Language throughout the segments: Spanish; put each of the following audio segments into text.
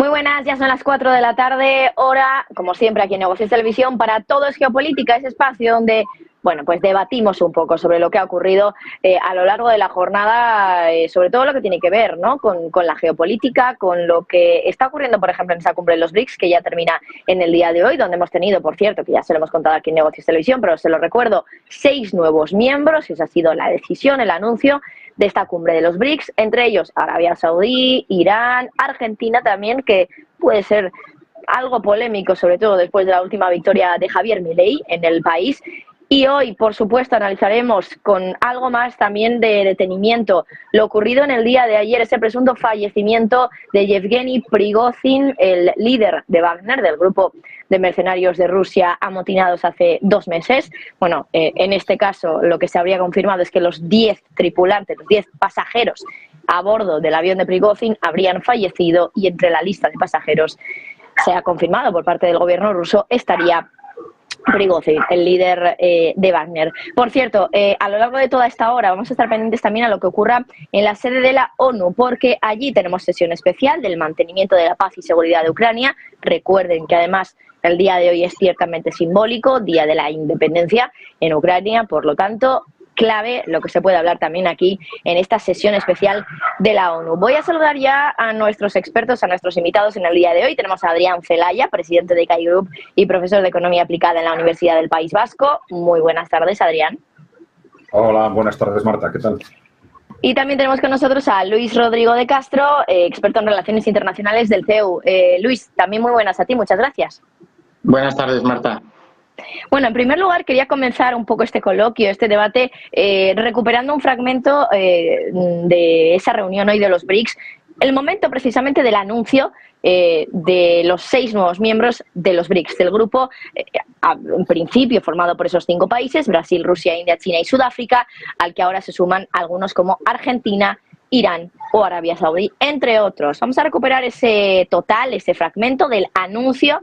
Muy buenas, ya son las 4 de la tarde, hora, como siempre, aquí en Negocios Televisión, para Todo es Geopolítica, ese espacio donde, bueno, pues debatimos un poco sobre lo que ha ocurrido a lo largo de la jornada, sobre todo lo que tiene que ver, ¿no?, con la geopolítica, con lo que está ocurriendo, por ejemplo, en esa cumbre de los BRICS, que ya termina en el día de hoy, donde hemos tenido, por cierto, que ya se lo hemos contado aquí en Negocios Televisión, pero se lo recuerdo, 6 nuevos miembros, esa ha sido la decisión, el anuncio de esta cumbre de los BRICS, entre ellos Arabia Saudí, Irán, Argentina también, que puede ser algo polémico, sobre todo después de la última victoria de Javier Milei en el país. Y hoy, por supuesto, analizaremos con algo más también de detenimiento lo ocurrido en el día de ayer, ese presunto fallecimiento de Yevgeny Prigozhin, el líder de Wagner, del grupo de mercenarios de Rusia amotinados hace 2 meses. Bueno, en este caso lo que se habría confirmado es que los 10 tripulantes, los 10 pasajeros a bordo del avión de Prigozhin habrían fallecido, y entre la lista de pasajeros se ha confirmado por parte del gobierno ruso estaría Prigozhin, el líder de Wagner. Por cierto, a lo largo de toda esta hora vamos a estar pendientes también a lo que ocurra en la sede de la ONU, porque allí tenemos sesión especial del mantenimiento de la paz y seguridad de Ucrania. Recuerden que además el día de hoy es ciertamente simbólico, Día de la Independencia en Ucrania, por lo tanto, clave lo que se puede hablar también aquí en esta sesión especial de la ONU. Voy a saludar ya a nuestros expertos, a nuestros invitados en el día de hoy. Tenemos a Adrián Celaya, presidente de CAI Group y profesor de Economía Aplicada en la Universidad del País Vasco. Muy buenas tardes, Adrián. Hola, buenas tardes, Marta. ¿Qué tal? Y también tenemos con nosotros a Luis Rodrigo de Castro, experto en Relaciones Internacionales del CEU. Luis, también muy buenas a ti, muchas gracias. Buenas tardes, Marta. Bueno, en primer lugar quería comenzar un poco este coloquio, este debate, recuperando un fragmento de esa reunión hoy de los BRICS, el momento precisamente del anuncio de los 6 nuevos miembros de los BRICS, del grupo en principio formado por esos 5 países, Brasil, Rusia, India, China y Sudáfrica, al que ahora se suman algunos como Argentina, Irán o Arabia Saudí, entre otros. Vamos a recuperar ese total, ese fragmento del anuncio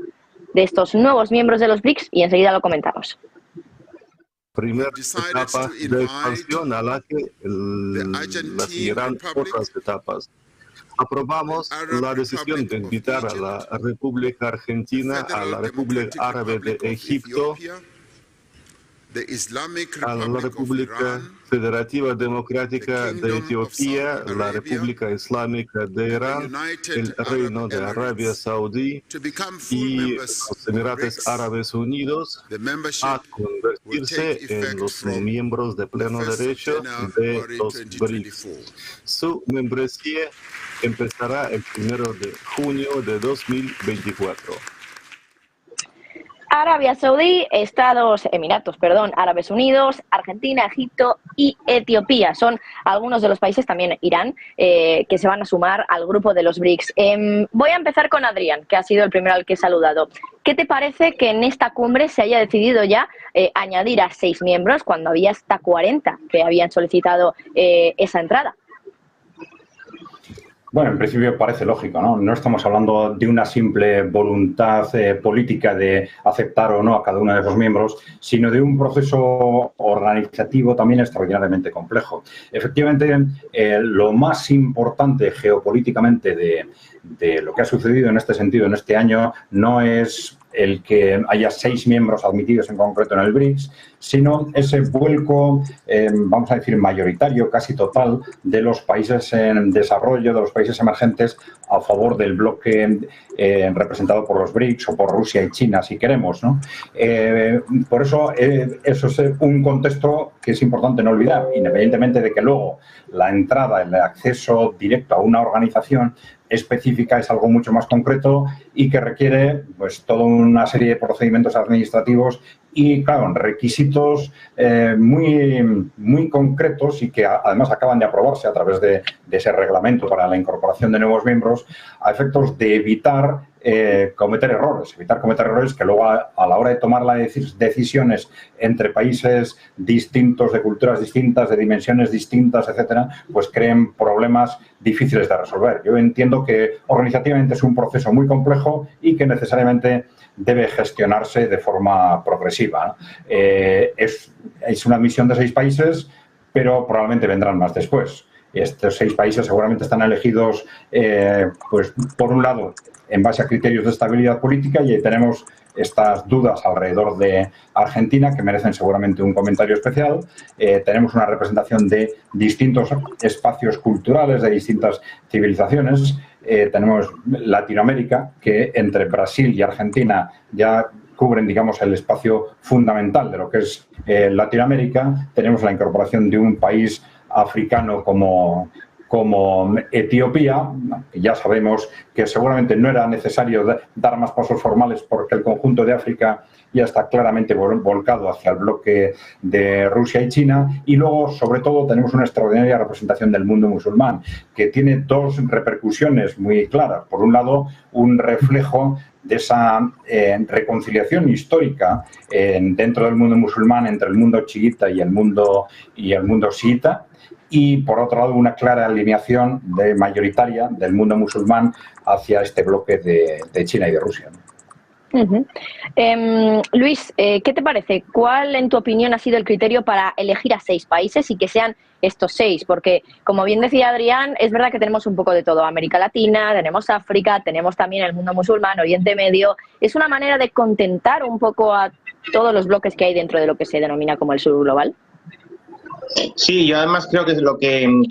de estos nuevos miembros de los BRICS y enseguida lo comentamos. Primera etapa de expansión a la que las seguirán otras etapas. Aprobamos la decisión de invitar a la República Argentina, a la República Árabe de Egipto, a la República Federativa Democrática de Etiopía, la República Islámica de Irán, el Reino de Arabia Saudí y los Emiratos Árabes Unidos a convertirse en los miembros de pleno derecho de los BRICS. Su membresía empezará el 1 de junio de 2024. Arabia Saudí, Emiratos Árabes Unidos, Argentina, Egipto y Etiopía. Son algunos de los países, también Irán, que se van a sumar al grupo de los BRICS. Voy a empezar con Adrián, que ha sido el primero al que he saludado. ¿Qué te parece que en esta cumbre se haya decidido ya añadir a 6 miembros cuando había hasta 40 que habían solicitado esa entrada? Bueno, en principio parece lógico, ¿no? No estamos hablando de una simple voluntad política de aceptar o no a cada uno de esos miembros, sino de un proceso organizativo también extraordinariamente complejo. Efectivamente, lo más importante geopolíticamente de lo que ha sucedido en este sentido en este año no es el que haya 6 miembros admitidos en concreto en el BRICS, sino ese vuelco, vamos a decir, mayoritario, casi total, de los países en desarrollo, de los países emergentes, a favor del bloque representado por los BRICS o por Rusia y China, si queremos, ¿no? Por eso, eso es un contexto que es importante no olvidar, independientemente de que luego la entrada, el acceso directo a una organización específica es algo mucho más concreto y que requiere pues toda una serie de procedimientos administrativos y, claro, requisitos muy concretos y que además acaban de aprobarse a través de ese reglamento para la incorporación de nuevos miembros a efectos de evitar cometer errores que luego a la hora de tomar las decisiones entre países distintos, de culturas distintas, de dimensiones distintas, etcétera, pues creen problemas difíciles de resolver. Yo entiendo que organizativamente es un proceso muy complejo y que necesariamente debe gestionarse de forma progresiva, ¿no? Es una admisión de 6 países, pero probablemente vendrán más después. Estos 6 países seguramente están elegidos, pues por un lado, en base a criterios de estabilidad política, y ahí tenemos estas dudas alrededor de Argentina que merecen seguramente un comentario especial. Tenemos una representación de distintos espacios culturales, de distintas civilizaciones. Tenemos Latinoamérica, que entre Brasil y Argentina ya cubren, digamos, el espacio fundamental de lo que es Latinoamérica. Tenemos la incorporación de un país africano como Etiopía, que ya sabemos que seguramente no era necesario dar más pasos formales porque el conjunto de África ya está claramente volcado hacia el bloque de Rusia y China. Y luego, sobre todo, tenemos una extraordinaria representación del mundo musulmán, que tiene dos repercusiones muy claras. Por un lado, un reflejo de esa reconciliación histórica dentro del mundo musulmán entre el mundo chiita y el mundo chiita. Y, por otro lado, una clara alineación mayoritaria del mundo musulmán hacia este bloque de China y de Rusia. Luis, ¿qué te parece? ¿Cuál, en tu opinión, ha sido el criterio para elegir a 6 países y que sean estos 6? Porque, como bien decía Adrián, es verdad que tenemos un poco de todo. América Latina, tenemos África, tenemos también el mundo musulmán, Oriente Medio. Es una manera de contentar un poco a todos los bloques que hay dentro de lo que se denomina como el sur global. Sí, yo además creo que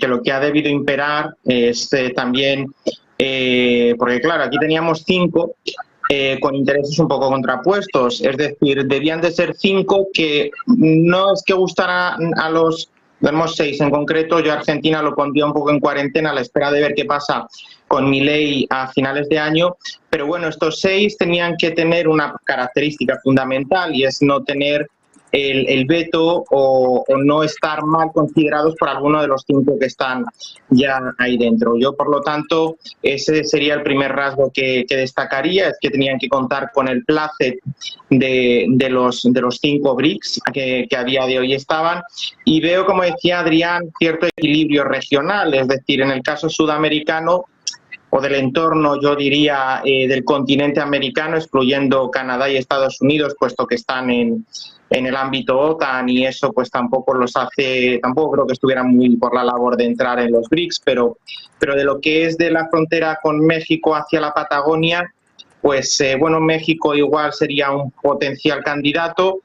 lo que ha debido imperar es también, porque claro, aquí teníamos 5 con intereses un poco contrapuestos, es decir, debían de ser 5 que no es que gustaran a los, tenemos 6 en concreto. Yo a Argentina lo pondría un poco en cuarentena a la espera de ver qué pasa con Milei a finales de año, pero bueno, estos 6 tenían que tener una característica fundamental, y es no tener el veto o no estar mal considerados por alguno de los 5 que están ya ahí dentro. Yo, por lo tanto, ese sería el primer rasgo que destacaría, es que tenían que contar con el placet de los 5 BRICS que a día de hoy estaban. Y veo, como decía Adrián, cierto equilibrio regional, es decir, en el caso sudamericano o del entorno, yo diría, del continente americano, excluyendo Canadá y Estados Unidos, puesto que están en el ámbito OTAN, y eso pues tampoco creo que estuvieran muy por la labor de entrar en los BRICS, pero de lo que es de la frontera con México hacia la Patagonia, pues bueno, México igual sería un potencial candidato,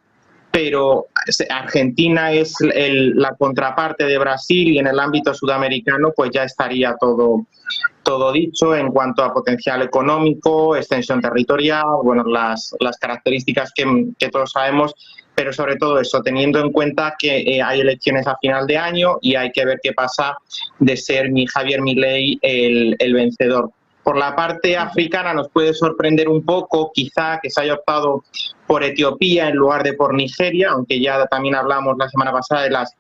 pero Argentina es la contraparte de Brasil, y en el ámbito sudamericano pues ya estaría todo dicho en cuanto a potencial económico, extensión territorial, bueno, las características que todos sabemos, pero sobre todo eso, teniendo en cuenta que hay elecciones a final de año y hay que ver qué pasa de ser Javier Milei el vencedor. Por la parte africana nos puede sorprender un poco, quizá, que se haya optado por Etiopía en lugar de por Nigeria, aunque ya también hablamos la semana pasada de las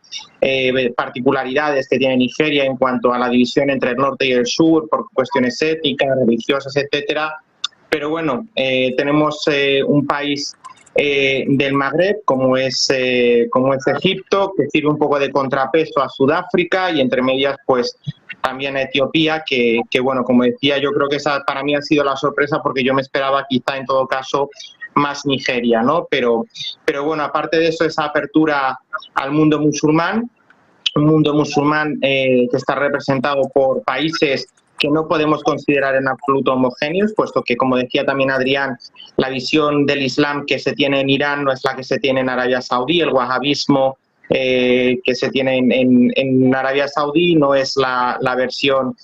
particularidades que tiene Nigeria en cuanto a la división entre el norte y el sur, por cuestiones étnicas, religiosas, etcétera. Pero bueno, tenemos un país del Magreb, como es Egipto, que sirve un poco de contrapeso a Sudáfrica, y entre medias, pues también a Etiopía, que bueno, como decía, yo creo que esa para mí ha sido la sorpresa, porque yo me esperaba quizá en todo caso más Nigeria, ¿no? Pero bueno, aparte de eso, esa apertura al mundo musulmán, un mundo musulmán que está representado por países que no podemos considerar en absoluto homogéneos, puesto que, como decía también Adrián, la visión del Islam que se tiene en Irán no es la que se tiene en Arabia Saudí, el wahabismo que se tiene en Arabia Saudí no es la versión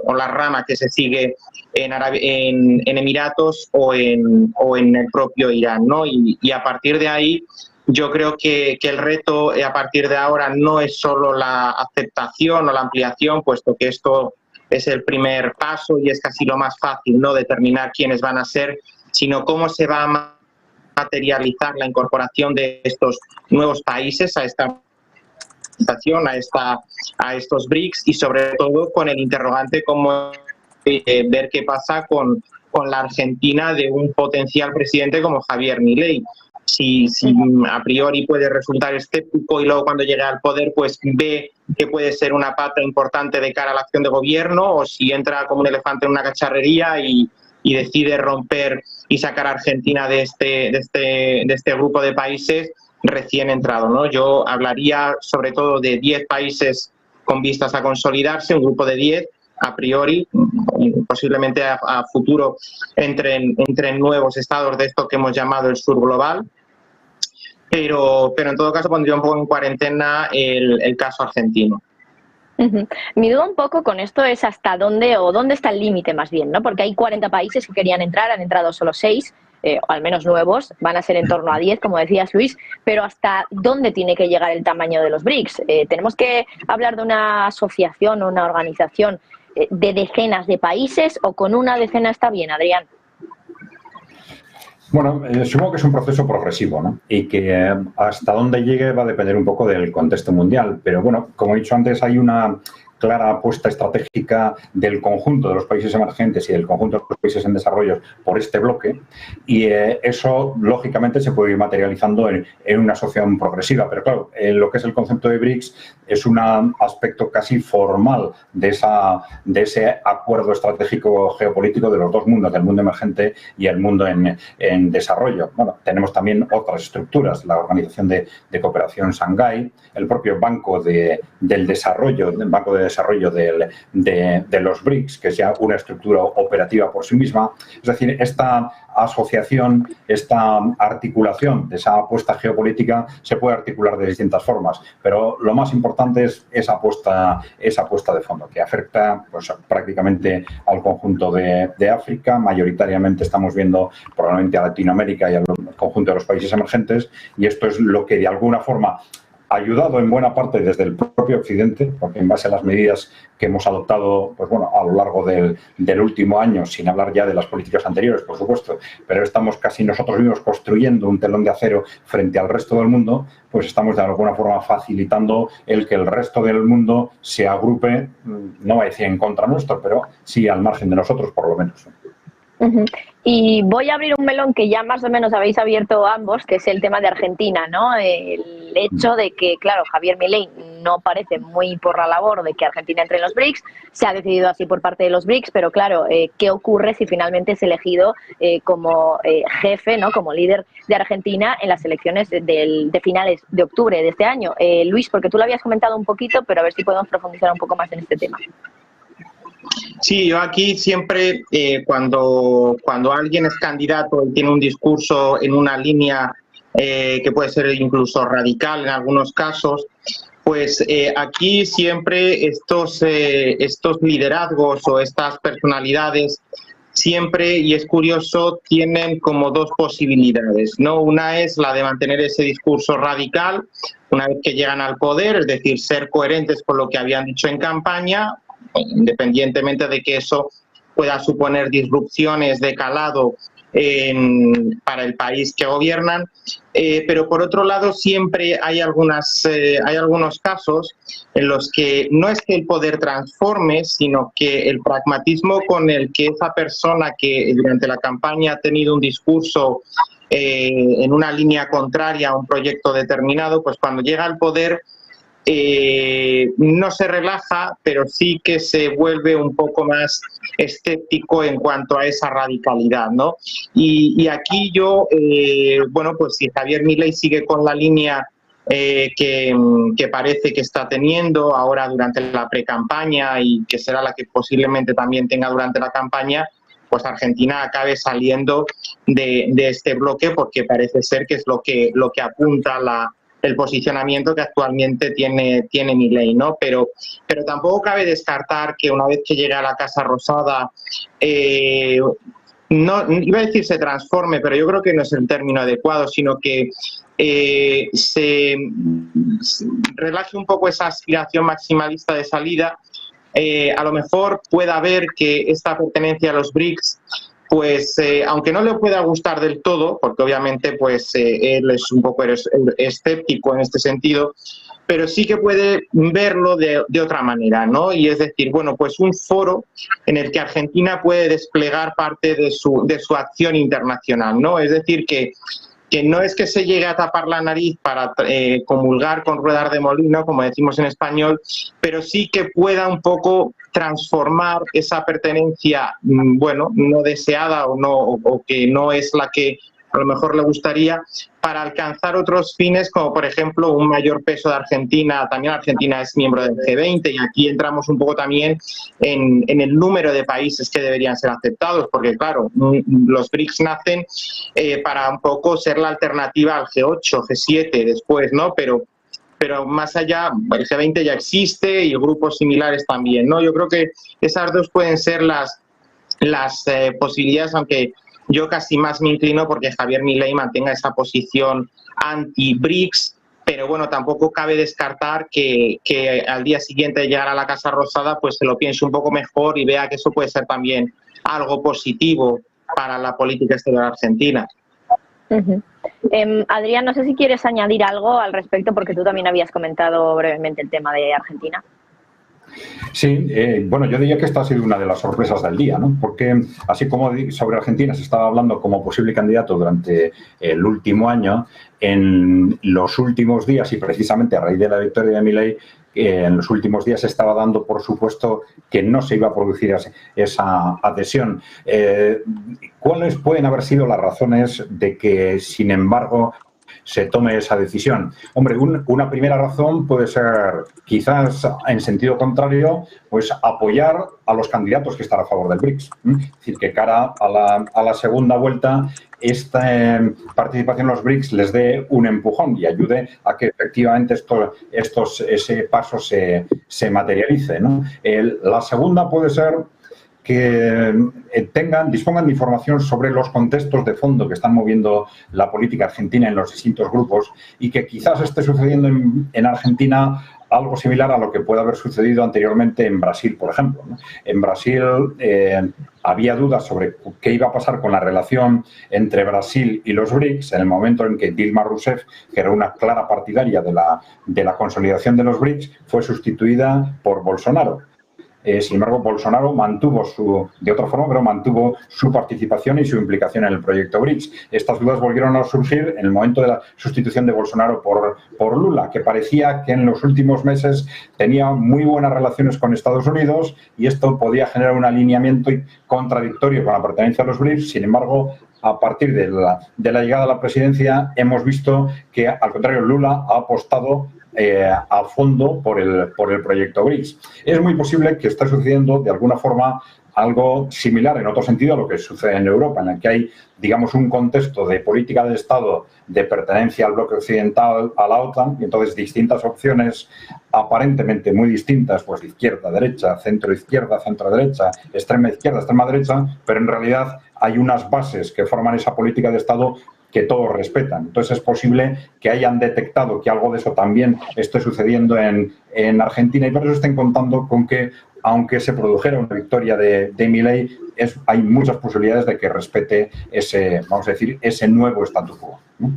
o la rama que se sigue en Emiratos o en el propio Irán, ¿no? Y a partir de ahí, yo creo que el reto a partir de ahora no es solo la aceptación o la ampliación, puesto que esto es el primer paso y es casi lo más fácil, ¿no?, determinar quiénes van a ser, sino cómo se va a materializar la incorporación de estos nuevos países a esta organización, a estos BRICS, y sobre todo con el interrogante cómo ver qué pasa con la Argentina de un potencial presidente como Javier Milei. Si a priori puede resultar escéptico y luego cuando llegue al poder pues ve que puede ser una pata importante de cara a la acción de gobierno, o si entra como un elefante en una cacharrería y decide romper y sacar a Argentina de este grupo de países recién entrado, ¿no? Yo hablaría sobre todo de 10 países con vistas a consolidarse, un grupo de 10, a priori, posiblemente a futuro entren nuevos estados de esto que hemos llamado el sur global, pero en todo caso pondría un poco en cuarentena el caso argentino. Mi duda un poco con esto es hasta dónde o dónde está el límite más bien, ¿no? Porque hay 40 países que querían entrar, han entrado solo 6, o al menos nuevos, van a ser en torno a 10, como decías Luis, pero ¿hasta dónde tiene que llegar el tamaño de los BRICS? ¿Tenemos que hablar de una asociación o una organización de decenas de países o con una decena está bien, Adrián? Bueno, supongo que es un proceso progresivo, ¿no? Y que hasta dónde llegue va a depender un poco del contexto mundial. Pero bueno, como he dicho antes, hay una clara apuesta estratégica del conjunto de los países emergentes y del conjunto de los países en desarrollo por este bloque, y eso lógicamente se puede ir materializando en una asociación progresiva. Pero claro, lo que es el concepto de BRICS es un aspecto casi formal de ese acuerdo estratégico geopolítico de los dos mundos, del mundo emergente y el mundo en desarrollo. Bueno, tenemos también otras estructuras, la Organización de Cooperación Shanghái, el propio Banco del Desarrollo, el Banco de Desarrollo de los BRICS, que es ya una estructura operativa por sí misma. Es decir, esta asociación, esta articulación de esa apuesta geopolítica se puede articular de distintas formas, pero lo más importante es esa apuesta de fondo, que afecta pues, prácticamente al conjunto de África. Mayoritariamente estamos viendo probablemente a Latinoamérica y al conjunto de los países emergentes, y esto es lo que de alguna forma ayudado en buena parte desde el propio Occidente, porque en base a las medidas que hemos adoptado pues bueno, a lo largo del último año, sin hablar ya de las políticas anteriores, por supuesto, pero estamos casi nosotros mismos construyendo un telón de acero frente al resto del mundo, pues estamos de alguna forma facilitando el que el resto del mundo se agrupe, no voy a decir en contra nuestro, pero sí al margen de nosotros, por lo menos. Y voy a abrir un melón que ya más o menos habéis abierto ambos, que es el tema de Argentina, ¿no? El hecho de que, claro, Javier Milei no parece muy por la labor de que Argentina entre en los BRICS, se ha decidido así por parte de los BRICS, pero claro, ¿qué ocurre si finalmente es elegido como jefe, ¿no? Como líder de Argentina en las elecciones de finales de octubre de este año? Luis, porque tú lo habías comentado un poquito, pero a ver si podemos profundizar un poco más en este tema. Sí, yo aquí siempre, cuando alguien es candidato y tiene un discurso en una línea que puede ser incluso radical en algunos casos, pues aquí siempre estos liderazgos o estas personalidades siempre, y es curioso, tienen como dos posibilidades, ¿no? Una es la de mantener ese discurso radical una vez que llegan al poder, es decir, ser coherentes con lo que habían dicho en campaña, independientemente de que eso pueda suponer disrupciones de calado para el país que gobiernan, pero por otro lado siempre hay algunos casos en los que no es que el poder transforme, sino que el pragmatismo con el que esa persona que durante la campaña ha tenido un discurso en una línea contraria a un proyecto determinado, pues cuando llega al poder no se relaja, pero sí que se vuelve un poco más escéptico en cuanto a esa radicalidad, ¿no? Y aquí yo, bueno, pues si Javier Milei sigue con la línea que parece que está teniendo ahora durante la precampaña y que será la que posiblemente también tenga durante la campaña, pues Argentina acabe saliendo de este bloque, porque parece ser que es lo que apunta el posicionamiento que actualmente tiene Milei, ¿no? Pero tampoco cabe descartar que una vez que llegue a la Casa Rosada, no iba a decir se transforme, pero yo creo que no es el término adecuado, sino que se relaje un poco esa aspiración maximalista de salida. A lo mejor pueda ver que esta pertenencia a los BRICS, pues aunque no le pueda gustar del todo, porque obviamente pues él es un poco escéptico en este sentido, pero sí que puede verlo de otra manera, ¿no? Y es decir, bueno, pues un foro en el que Argentina puede desplegar parte de su acción internacional, ¿no? Es decir, que no es que se llegue a tapar la nariz para comulgar con ruedas de molino, como decimos en español, pero sí que pueda un poco transformar esa pertenencia, bueno, no deseada o que no es la que a lo mejor le gustaría, para alcanzar otros fines, como por ejemplo un mayor peso de Argentina. También Argentina es miembro del G20 y aquí entramos un poco también en el número de países que deberían ser aceptados, porque claro, los BRICS nacen para un poco ser la alternativa al G8, G7 después, ¿no? Pero más allá, el G20 ya existe y grupos similares también, ¿no? Yo creo que esas dos pueden ser las posibilidades, aunque yo casi más me inclino porque Javier Milei mantenga esa posición anti-BRICS, pero bueno, tampoco cabe descartar que al día siguiente de llegar a la Casa Rosada pues se lo piense un poco mejor y vea que eso puede ser también algo positivo para la política exterior argentina. Adrián, no sé si quieres añadir algo al respecto, porque tú también habías comentado brevemente el tema de Argentina. Sí, bueno, yo diría que esta ha sido una de las sorpresas del día, ¿no? Porque así como sobre Argentina se estaba hablando como posible candidato durante el último año, en los últimos días, y precisamente a raíz de la victoria de Milei, en los últimos días se estaba dando por supuesto que no se iba a producir esa adhesión. ¿Cuáles pueden haber sido las razones de que, sin embargo, se tome esa decisión? Hombre, una primera razón puede ser, quizás en sentido contrario, pues apoyar a los candidatos que están a favor del BRICS. Es decir, que cara a la segunda vuelta, esta participación en los BRICS les dé un empujón y ayude a que efectivamente ese paso se materialice, ¿no? La segunda puede ser que dispongan de información sobre los contextos de fondo que están moviendo la política argentina en los distintos grupos y que quizás esté sucediendo en Argentina algo similar a lo que puede haber sucedido anteriormente en Brasil, por ejemplo, ¿no? En Brasil había dudas sobre qué iba a pasar con la relación entre Brasil y los BRICS en el momento en que Dilma Rousseff, que era una clara partidaria de la consolidación de los BRICS, fue sustituida por Bolsonaro. Sin embargo, Bolsonaro mantuvo su participación y su implicación en el proyecto BRICS. Estas dudas volvieron a surgir en el momento de la sustitución de Bolsonaro por Lula, que parecía que en los últimos meses tenía muy buenas relaciones con Estados Unidos y esto podía generar un alineamiento contradictorio con la pertenencia a los BRICS. Sin embargo, a partir de la llegada a la presidencia, hemos visto que, al contrario, Lula ha apostado a fondo por el proyecto BRICS. Es muy posible que esté sucediendo de alguna forma algo similar en otro sentido a lo que sucede en Europa, en el que hay, digamos, un contexto de política de Estado de pertenencia al bloque occidental, a la OTAN, y entonces distintas opciones aparentemente muy distintas, pues izquierda, derecha, centro-izquierda, centro-derecha, extrema izquierda, extrema derecha, pero en realidad hay unas bases que forman esa política de Estado que todos respetan. Entonces es posible que hayan detectado que algo de eso también esté sucediendo en Argentina y por eso estén contando con que, aunque se produjera una victoria de Milei, hay muchas posibilidades de que respete ese nuevo statu quo, ¿no?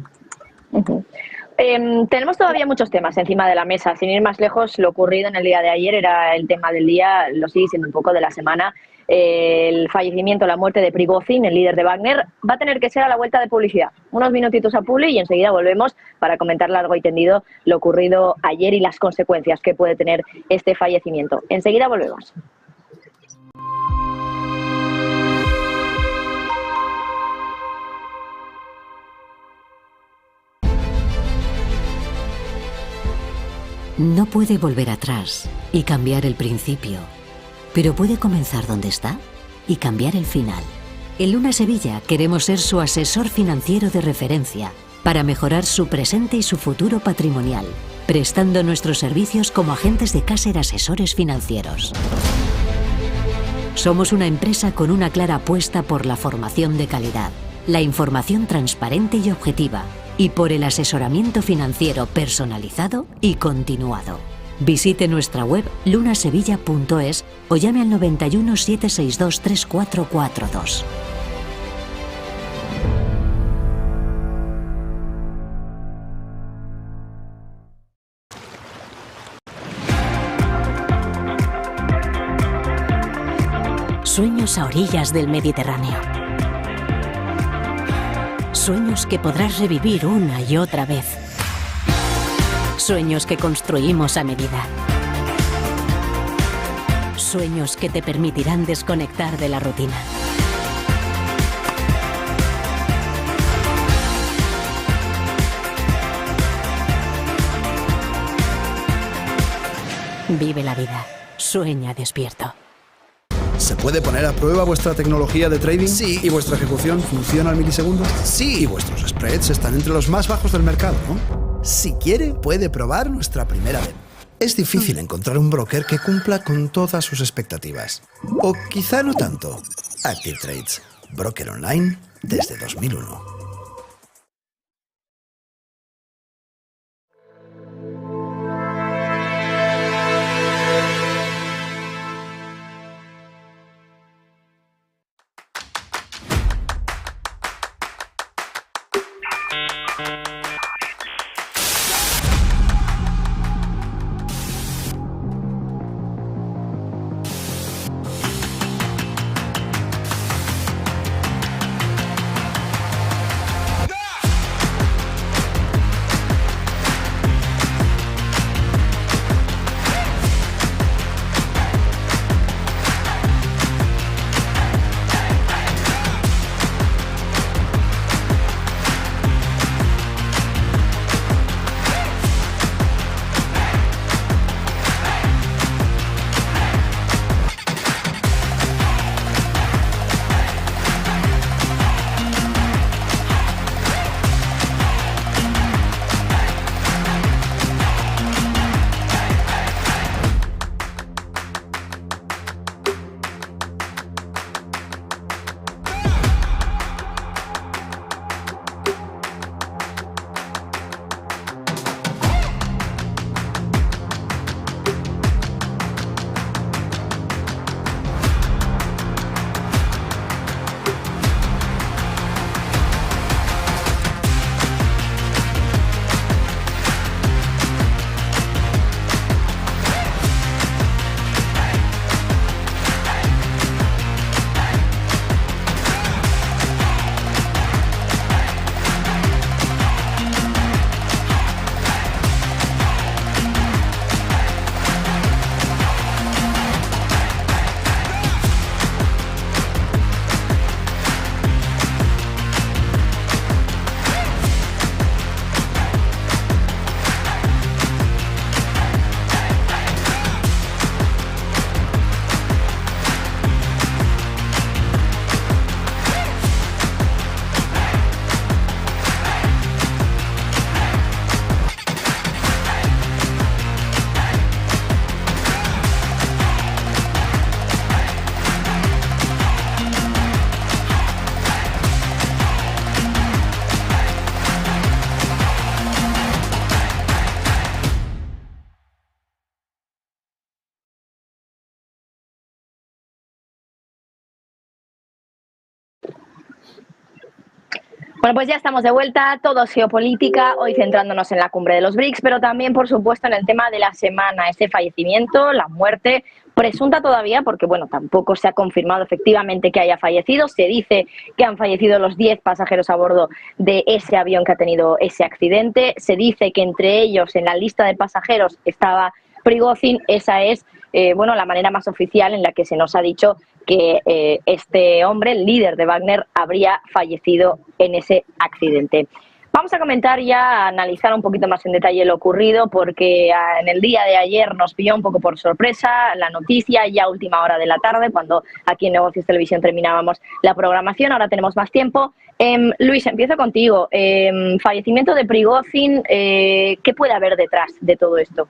Tenemos todavía muchos temas encima de la mesa. Sin ir más lejos, lo ocurrido en el día de ayer era el tema del día, lo sigue siendo un poco de la semana. El fallecimiento, la muerte de Prigozhin, el líder de Wagner, va a tener que ser a la vuelta de publicidad. Unos minutitos a publi y enseguida volvemos para comentar largo y tendido lo ocurrido ayer y las consecuencias que puede tener este fallecimiento. Enseguida volvemos. No puede volver atrás y cambiar el principio, pero puede comenzar donde está y cambiar el final. En Luna Sevilla queremos ser su asesor financiero de referencia para mejorar su presente y su futuro patrimonial, prestando nuestros servicios como agentes de Caser Asesores Financieros. Somos una empresa con una clara apuesta por la formación de calidad, la información transparente y objetiva, y por el asesoramiento financiero personalizado y continuado. Visite nuestra web lunasevilla.es o llame al 91 762 3442. Sueños a orillas del Mediterráneo. Sueños que podrás revivir una y otra vez. Sueños que construimos a medida. Sueños que te permitirán desconectar de la rutina. Vive la vida. Sueña despierto. ¿Se puede poner a prueba vuestra tecnología de trading? Sí. ¿Y vuestra ejecución funciona al milisegundo? Sí. ¿Y vuestros spreads están entre los más bajos del mercado, no? Si quiere, puede probar nuestra primera vez. Es difícil encontrar un broker que cumpla con todas sus expectativas. O quizá no tanto. Active Trades. Broker online desde 2001. Bueno, pues ya estamos de vuelta, todo geopolítica, hoy centrándonos en la cumbre de los BRICS, pero también, por supuesto, en el tema de la semana, ese fallecimiento, la muerte presunta todavía, porque bueno, tampoco se ha confirmado efectivamente que haya fallecido. Se dice que han fallecido los 10 pasajeros a bordo de ese avión que ha tenido ese accidente. Se dice que entre ellos, en la lista de pasajeros, estaba Prigozhin. Esa es bueno, la manera más oficial en la que se nos ha dicho que este hombre, el líder de Wagner, habría fallecido en ese accidente. Vamos a comentar ya, a analizar un poquito más en detalle lo ocurrido, porque en el día de ayer nos pilló un poco por sorpresa la noticia, ya a última hora de la tarde, cuando aquí en Negocios Televisión terminábamos la programación. Ahora tenemos más tiempo. Luis, empiezo contigo. Fallecimiento de Prigozhin, ¿qué puede haber detrás de todo esto?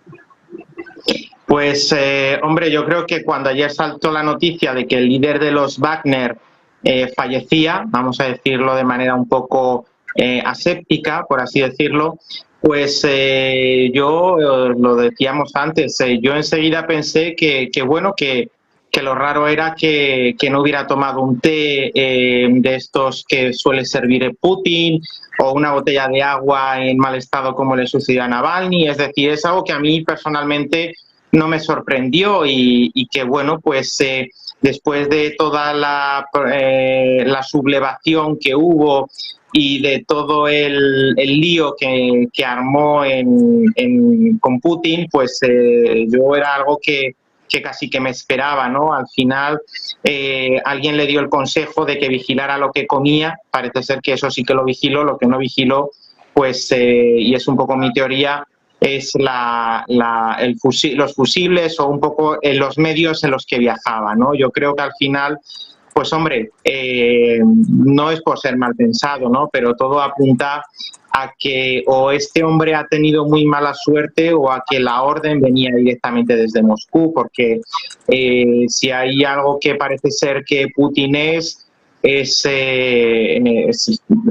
Pues, hombre, yo creo que cuando ayer saltó la noticia de que el líder de los Wagner fallecía, vamos a decirlo de manera un poco aséptica, por así decirlo, pues yo, lo decíamos antes, yo enseguida pensé que bueno, que lo raro era que no hubiera tomado un té de estos que suele servir Putin, o una botella de agua en mal estado como le sucedió a Navalny. Es decir, es algo que a mí personalmente no me sorprendió y que, bueno, pues después de toda la sublevación que hubo y de todo el lío que armó con Putin, pues yo era algo que casi que me esperaba, ¿no? Al final alguien le dio el consejo de que vigilara lo que comía. Parece ser que eso sí que lo vigiló. Lo que no vigiló, pues, y es un poco mi teoría, es los fusibles o un poco los medios en los que viajaba, ¿no? Yo creo que al final, pues hombre, no es por ser mal pensado, ¿no? Pero todo apunta a que o este hombre ha tenido muy mala suerte o a que la orden venía directamente desde Moscú, porque si hay algo que parece ser que Putin es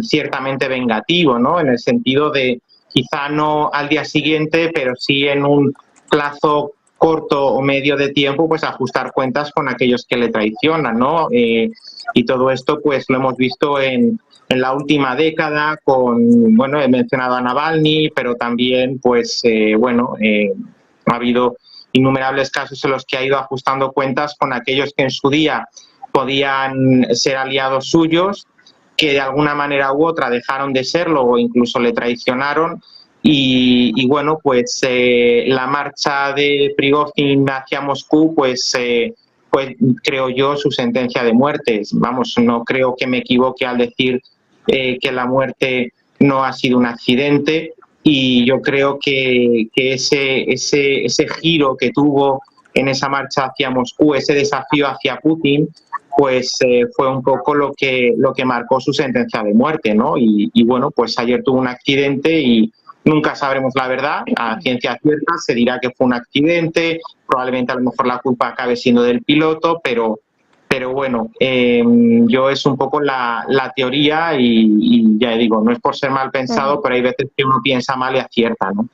ciertamente vengativo, ¿no? En el sentido de quizá no al día siguiente, pero sí en un plazo corto o medio de tiempo, pues ajustar cuentas con aquellos que le traicionan, ¿no? Y todo esto, pues lo hemos visto en la última década con, bueno, he mencionado a Navalny, pero también, pues, ha habido innumerables casos en los que ha ido ajustando cuentas con aquellos que en su día podían ser aliados suyos, que de alguna manera u otra dejaron de serlo o incluso le traicionaron. Y bueno, pues la marcha de Prigozhin hacia Moscú, pues creo yo su sentencia de muerte. Vamos, no creo que me equivoque al decir que la muerte no ha sido un accidente, y yo creo que ese giro que tuvo en esa marcha hacia Moscú, ese desafío hacia Putin, pues fue un poco lo que marcó su sentencia de muerte, ¿no? Y bueno, pues ayer tuvo un accidente y nunca sabremos la verdad. A ciencia cierta se dirá que fue un accidente, probablemente a lo mejor la culpa acabe siendo del piloto, pero bueno, yo es un poco la teoría y ya digo, no es por ser mal pensado, pero hay veces que uno piensa mal y acierta, ¿no?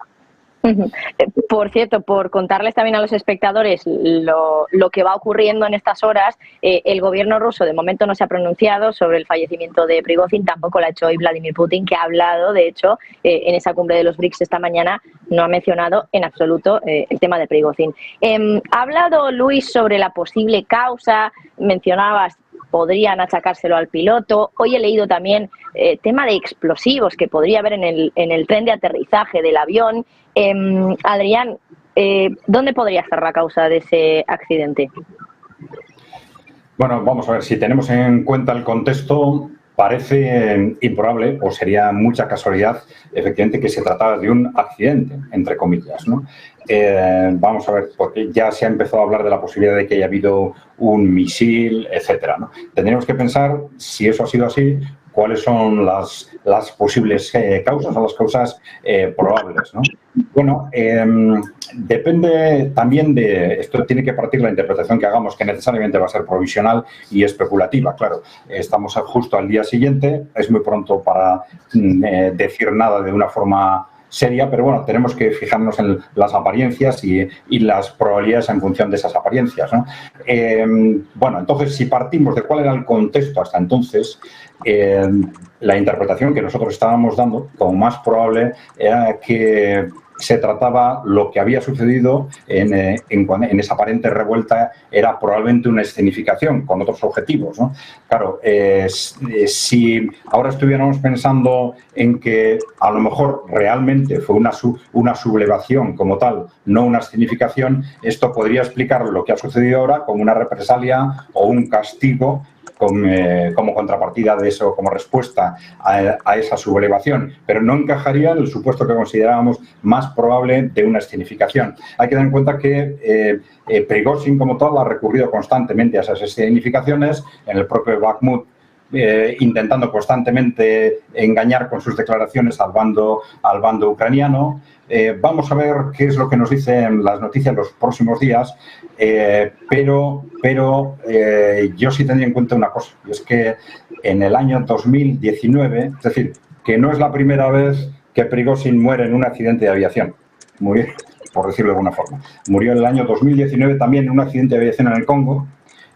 Por cierto, por contarles también a los espectadores lo que va ocurriendo en estas horas, el gobierno ruso de momento no se ha pronunciado sobre el fallecimiento de Prigozhin, tampoco lo ha hecho hoy Vladimir Putin, que ha hablado, de hecho, en esa cumbre de los BRICS esta mañana, no ha mencionado en absoluto el tema de Prigozhin. Ha hablado Luis sobre la posible causa, mencionabas, podrían achacárselo al piloto. Hoy he leído también tema de explosivos que podría haber en el tren de aterrizaje del avión. Adrián, ¿dónde podría estar la causa de ese accidente? Bueno, vamos a ver, si tenemos en cuenta el contexto, parece improbable, o sería mucha casualidad, efectivamente, que se tratara de un accidente, entre comillas, ¿no? Vamos a ver, porque ya se ha empezado a hablar de la posibilidad de que haya habido un misil, etcétera, ¿no? Tendríamos que pensar, si eso ha sido así, cuáles son las posibles causas o las causas probables, ¿no? Bueno, depende también de, esto tiene que partir la interpretación que hagamos, que necesariamente va a ser provisional y especulativa. Claro, estamos justo al día siguiente, es muy pronto para decir nada de una forma seria, pero bueno, tenemos que fijarnos en las apariencias y las probabilidades en función de esas apariencias, ¿no? Bueno, entonces, si partimos de cuál era el contexto hasta entonces, la interpretación que nosotros estábamos dando, como más probable, era que se trataba, lo que había sucedido en esa aparente revuelta era probablemente una escenificación con otros objetivos, ¿no? Claro, si ahora estuviéramos pensando en que a lo mejor realmente fue una sublevación como tal, no una escenificación, esto podría explicar lo que ha sucedido ahora como una represalia o un castigo como contrapartida de eso, como respuesta a esa sublevación, pero no encajaría en el supuesto que considerábamos más probable de una escenificación. Hay que tener en cuenta que Prigozhin como tal ha recurrido constantemente a esas escenificaciones, en el propio Bakhmut, intentando constantemente engañar con sus declaraciones al bando ucraniano. Vamos a ver qué es lo que nos dicen las noticias los próximos días, pero yo sí tendría en cuenta una cosa, y es que en el año 2019, es decir, que no es la primera vez que Prigozhin muere en un accidente de aviación, murió, por decirlo de alguna forma. Murió en el año 2019 también en un accidente de aviación en el Congo,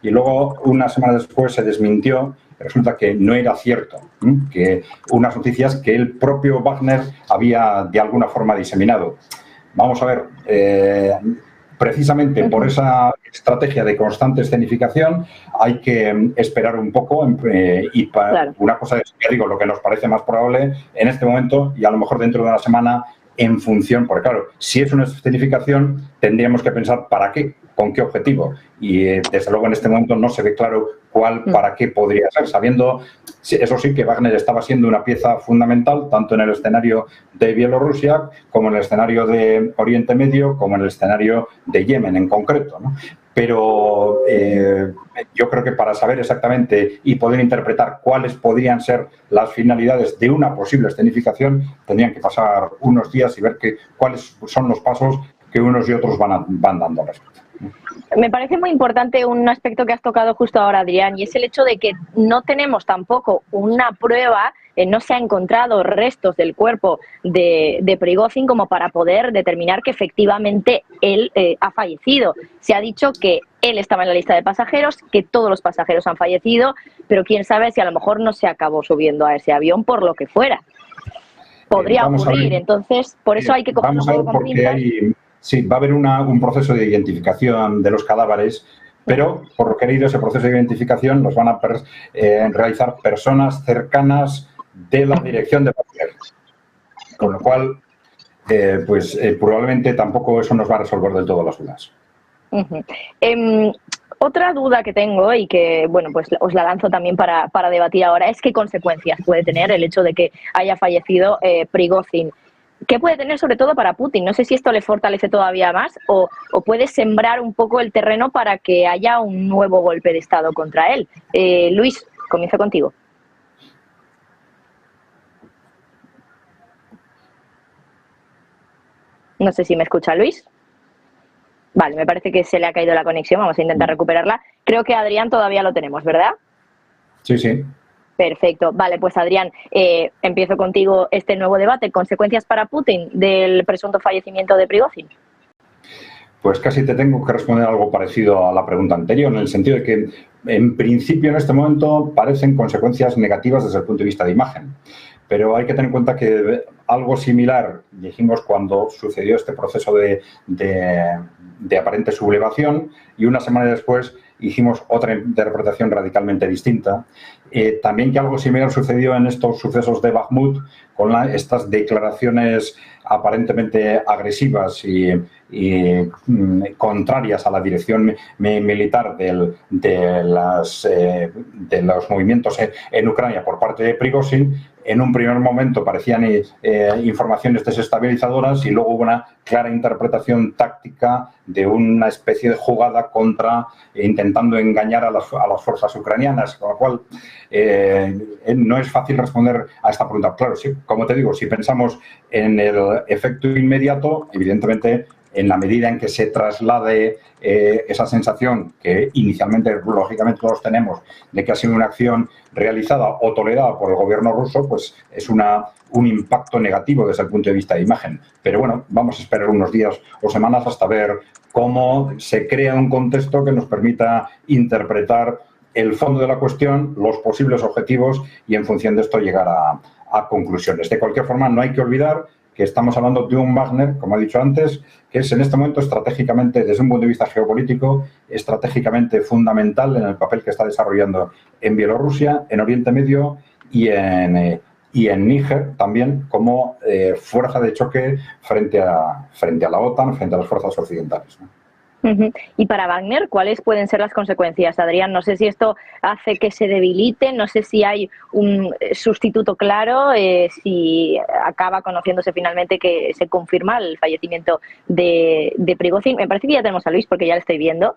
y luego, una semana después, se desmintió. Resulta que no era cierto, que unas noticias que el propio Wagner había de alguna forma diseminado. Vamos a ver, precisamente por esa estrategia de constante escenificación hay que esperar un poco claro. Una cosa es, ya digo, lo que nos parece más probable en este momento y a lo mejor dentro de una semana en función, porque claro, si es una escenificación tendríamos que pensar ¿para qué? con qué objetivo. Y desde luego en este momento no se ve claro cuál, para qué podría ser, sabiendo, eso sí, que Wagner estaba siendo una pieza fundamental tanto en el escenario de Bielorrusia como en el escenario de Oriente Medio, como en el escenario de Yemen en concreto, ¿no? Pero yo creo que para saber exactamente y poder interpretar cuáles podrían ser las finalidades de una posible escenificación, tendrían que pasar unos días y ver cuáles son los pasos que unos y otros van dando al respecto. Me parece muy importante un aspecto que has tocado justo ahora, Adrián, y es el hecho de que no tenemos tampoco una prueba, no se han encontrado restos del cuerpo de Prigozhin como para poder determinar que efectivamente él ha fallecido. Se ha dicho que él estaba en la lista de pasajeros, que todos los pasajeros han fallecido, pero quién sabe si a lo mejor no se acabó subiendo a ese avión por lo que fuera. Podría ocurrir, entonces por eso hay que coger un poco con pinzas. Sí, va a haber un proceso de identificación de los cadáveres, pero por lo que he leído, ese proceso de identificación los van a realizar personas cercanas de la dirección de Wagner. Con lo cual, probablemente tampoco eso nos va a resolver del todo las dudas. Otra duda que tengo y que, bueno, pues os la lanzo también para debatir ahora es qué consecuencias puede tener el hecho de que haya fallecido Prigozhin. ¿Qué puede tener sobre todo para Putin? No sé si esto le fortalece todavía más o puede sembrar un poco el terreno para que haya un nuevo golpe de Estado contra él. Luis, comienzo contigo. No sé si me escucha Luis. Vale, me parece que se le ha caído la conexión. Vamos a intentar recuperarla. Creo que Adrián todavía lo tenemos, ¿verdad? Sí, sí. Perfecto. Vale, pues Adrián, empiezo contigo este nuevo debate. ¿Consecuencias para Putin del presunto fallecimiento de Prigozhin? Pues casi te tengo que responder algo parecido a la pregunta anterior, en el sentido de que, en principio, en este momento, parecen consecuencias negativas desde el punto de vista de imagen. Pero hay que tener en cuenta que algo similar dijimos cuando sucedió este proceso de aparente sublevación y una semana después hicimos otra interpretación radicalmente distinta. También que algo similar sucedió en estos sucesos de Bakhmut con estas declaraciones aparentemente agresivas y contrarias a la dirección militar de los movimientos en Ucrania por parte de Prigozhin. En un primer momento parecían informaciones desestabilizadoras y luego hubo una clara interpretación táctica de una especie de jugada intentando engañar a las fuerzas ucranianas, con lo cual no es fácil responder a esta pregunta. Claro, sí, como te digo, si pensamos en el efecto inmediato, evidentemente, en la medida en que se traslade esa sensación que inicialmente, lógicamente, todos tenemos de que ha sido una acción realizada o tolerada por el gobierno ruso, pues es un impacto negativo desde el punto de vista de imagen. Pero bueno, vamos a esperar unos días o semanas hasta ver cómo se crea un contexto que nos permita interpretar el fondo de la cuestión, los posibles objetivos y en función de esto llegar a conclusiones. De cualquier forma, no hay que olvidar que estamos hablando de un Wagner, como he dicho antes, que es en este momento estratégicamente, desde un punto de vista geopolítico, estratégicamente fundamental en el papel que está desarrollando en Bielorrusia, en Oriente Medio y en Níger también como fuerza de choque frente a la OTAN, frente a las fuerzas occidentales, ¿no? Y para Wagner, ¿cuáles pueden ser las consecuencias, Adrián? No sé si esto hace que se debilite, no sé si hay un sustituto claro, si acaba conociéndose finalmente que se confirma el fallecimiento de Prigozhin. Me parece que ya tenemos a Luis porque ya le estoy viendo.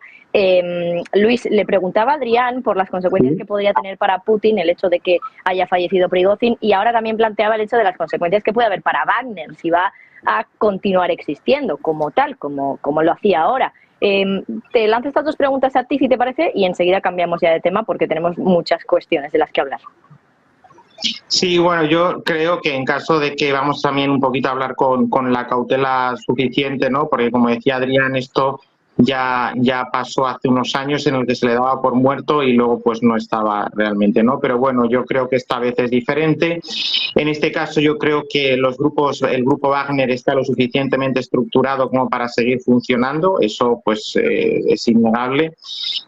Luis, le preguntaba a Adrián por las consecuencias que podría tener para Putin el hecho de que haya fallecido Prigozhin y ahora también planteaba el hecho de las consecuencias que puede haber para Wagner si va a continuar existiendo como tal, como lo hacía ahora. Te lanzo estas dos preguntas a ti, si te parece, y enseguida cambiamos ya de tema porque tenemos muchas cuestiones de las que hablar. Sí, bueno, yo creo que en caso de que vamos también un poquito a hablar con la cautela suficiente, ¿no? Porque como decía Adrián, esto ya pasó hace unos años en el que se le daba por muerto y luego pues no estaba realmente, ¿no? Pero bueno, yo creo que esta vez es diferente. En este caso yo creo que el grupo Wagner está lo suficientemente estructurado como para seguir funcionando, eso pues es innegable.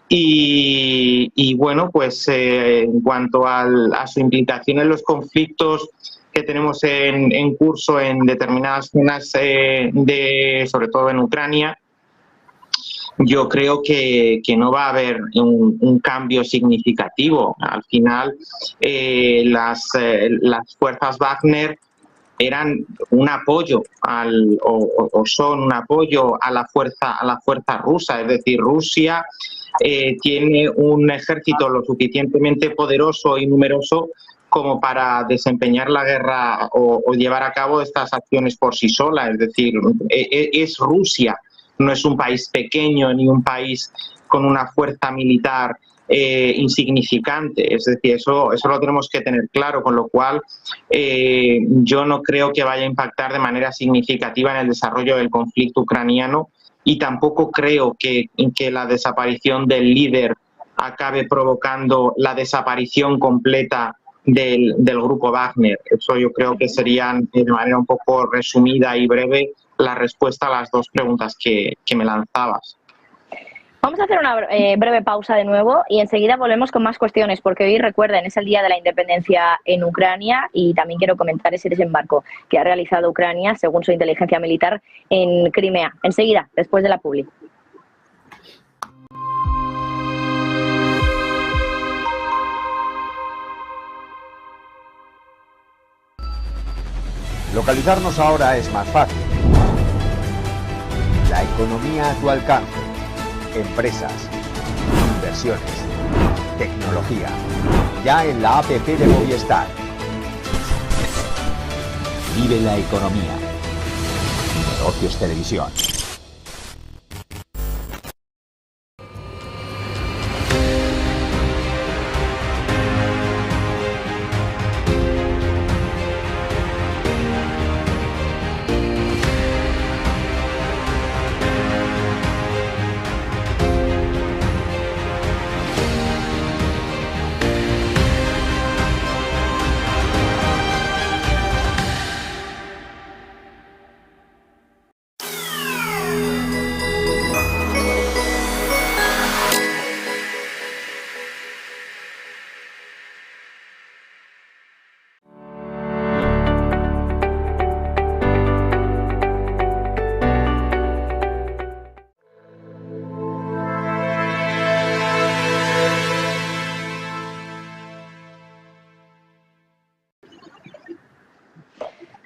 Y bueno, pues en cuanto a su implicación en los conflictos que tenemos en curso en determinadas zonas, sobre todo en Ucrania, yo creo que no va a haber un cambio significativo. Al final, las fuerzas Wagner eran un apoyo o son un apoyo a la fuerza rusa. Es decir, Rusia tiene un ejército lo suficientemente poderoso y numeroso como para desempeñar la guerra o llevar a cabo estas acciones por sí sola. Es decir, es Rusia, no es un país pequeño ni un país con una fuerza militar insignificante. Es decir, eso lo tenemos que tener claro, con lo cual yo no creo que vaya a impactar de manera significativa en el desarrollo del conflicto ucraniano, y tampoco creo que la desaparición del líder acabe provocando la desaparición completa del grupo Wagner. Eso yo creo que serían, de manera un poco resumida y breve, la respuesta a las dos preguntas que me lanzabas. Vamos a hacer una breve pausa de nuevo y enseguida volvemos con más cuestiones, porque hoy, recuerden, es el Día de la Independencia en Ucrania y también quiero comentar ese desembarco que ha realizado Ucrania, según su inteligencia militar, en Crimea. Enseguida, después de la publi. Localizarnos ahora es más fácil. La economía a tu alcance. Empresas, inversiones, tecnología. Ya en la APP de Movistar. Vive la economía. Negocios Televisión.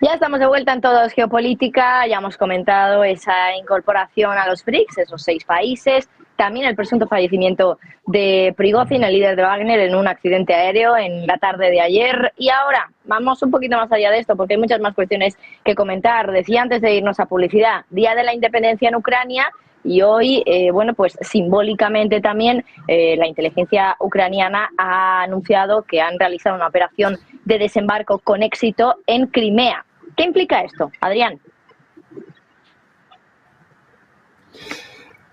Ya estamos de vuelta en Todo es Geopolítica, ya hemos comentado esa incorporación a los BRICS, esos 6 países, también el presunto fallecimiento de Prigozhin, el líder de Wagner, en un accidente aéreo en la tarde de ayer. Y ahora vamos un poquito más allá de esto, porque hay muchas más cuestiones que comentar. Decía antes de irnos a publicidad, Día de la Independencia en Ucrania, y hoy, bueno, pues simbólicamente también la inteligencia ucraniana ha anunciado que han realizado una operación de desembarco con éxito en Crimea. ¿Qué implica esto, Adrián?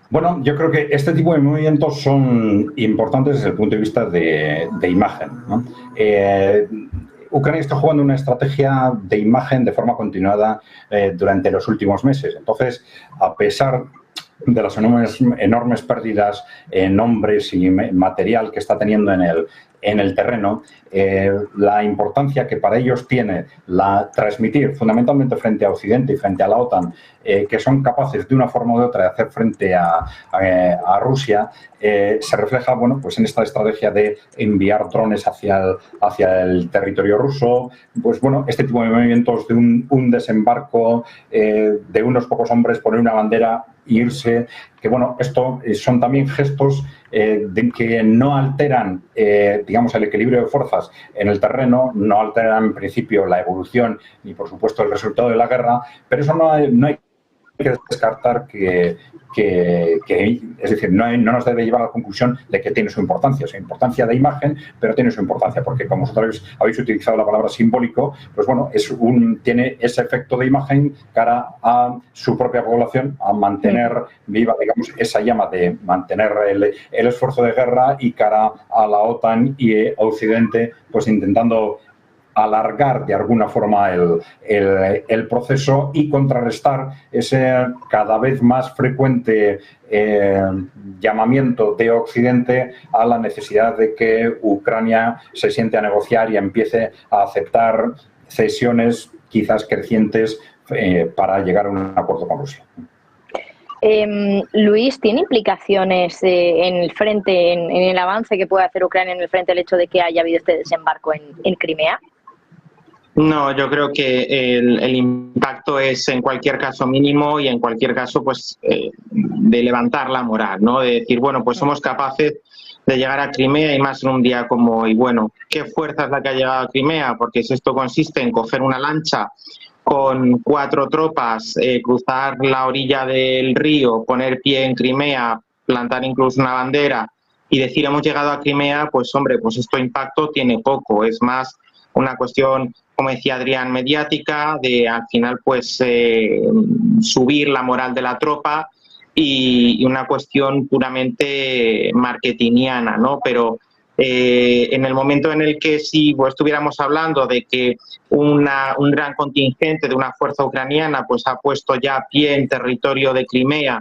Bueno, yo creo que este tipo de movimientos son importantes desde el punto de vista de imagen, ¿no? Ucrania está jugando una estrategia de imagen de forma continuada durante los últimos meses. Entonces, a pesar de las enormes pérdidas en hombres y material que está teniendo en el terreno, la importancia que para ellos tiene transmitir fundamentalmente frente a Occidente y frente a la OTAN, que son capaces de una forma u otra de hacer frente a Rusia, se refleja, bueno, pues en esta estrategia de enviar drones hacia el territorio ruso. Pues bueno, este tipo de movimientos de un desembarco de unos pocos hombres, poner una bandera e irse, que bueno, esto son también gestos de que no alteran, digamos, el equilibrio de fuerzas en el terreno, no alteran en principio la evolución ni por supuesto el resultado de la guerra, pero eso no hay que descartar es decir, no nos debe llevar a la conclusión de que tiene su importancia de imagen, pero tiene su importancia, porque como vosotros habéis utilizado la palabra simbólico, pues bueno, tiene ese efecto de imagen cara a su propia población, a mantener viva, digamos, esa llama de mantener el esfuerzo de guerra, y cara a la OTAN y a Occidente, pues intentando alargar de alguna forma el proceso y contrarrestar ese cada vez más frecuente llamamiento de Occidente a la necesidad de que Ucrania se siente a negociar y empiece a aceptar cesiones quizás crecientes para llegar a un acuerdo con Rusia. Luis, ¿tiene implicaciones en el frente, en el avance que puede hacer Ucrania en el frente, el hecho de que haya habido este desembarco en Crimea? No, yo creo que el impacto es en cualquier caso mínimo y en cualquier caso pues de levantar la moral, ¿no? De decir, bueno, pues somos capaces de llegar a Crimea y más en un día como hoy. Bueno, ¿qué fuerza es la que ha llegado a Crimea? Porque si esto consiste en coger una lancha con 4 tropas, cruzar la orilla del río, poner pie en Crimea, plantar incluso una bandera y decir hemos llegado a Crimea, pues hombre, pues esto impacto tiene poco, es más una cuestión, como decía Adrián, mediática, de al final pues subir la moral de la tropa y una cuestión puramente marketingiana, ¿no? Pero en el momento en el que si pues, estuviéramos hablando de que un gran contingente de una fuerza ucraniana pues ha puesto ya pie en territorio de Crimea,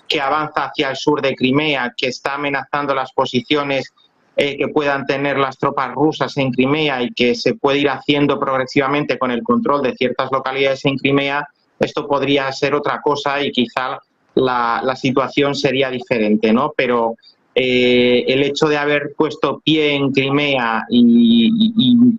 que avanza hacia el sur de Crimea, que está amenazando las posiciones que puedan tener las tropas rusas en Crimea y que se puede ir haciendo progresivamente con el control de ciertas localidades en Crimea, esto podría ser otra cosa y quizá la situación sería diferente, ¿no? Pero el hecho de haber puesto pie en Crimea y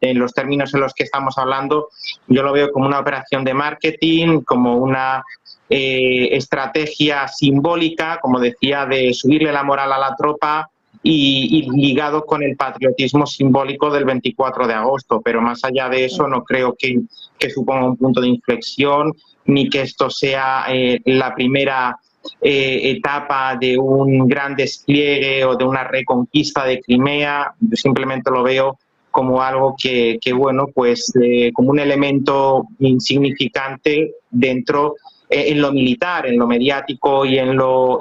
en los términos en los que estamos hablando, yo lo veo como una operación de marketing, como una estrategia simbólica, como decía, de subirle la moral a la tropa y ligado con el patriotismo simbólico del 24 de agosto. Pero más allá de eso no creo que suponga un punto de inflexión ni que esto sea la primera etapa de un gran despliegue o de una reconquista de Crimea. Yo simplemente lo veo como algo que bueno, pues como un elemento insignificante dentro en lo militar, en lo mediático y en lo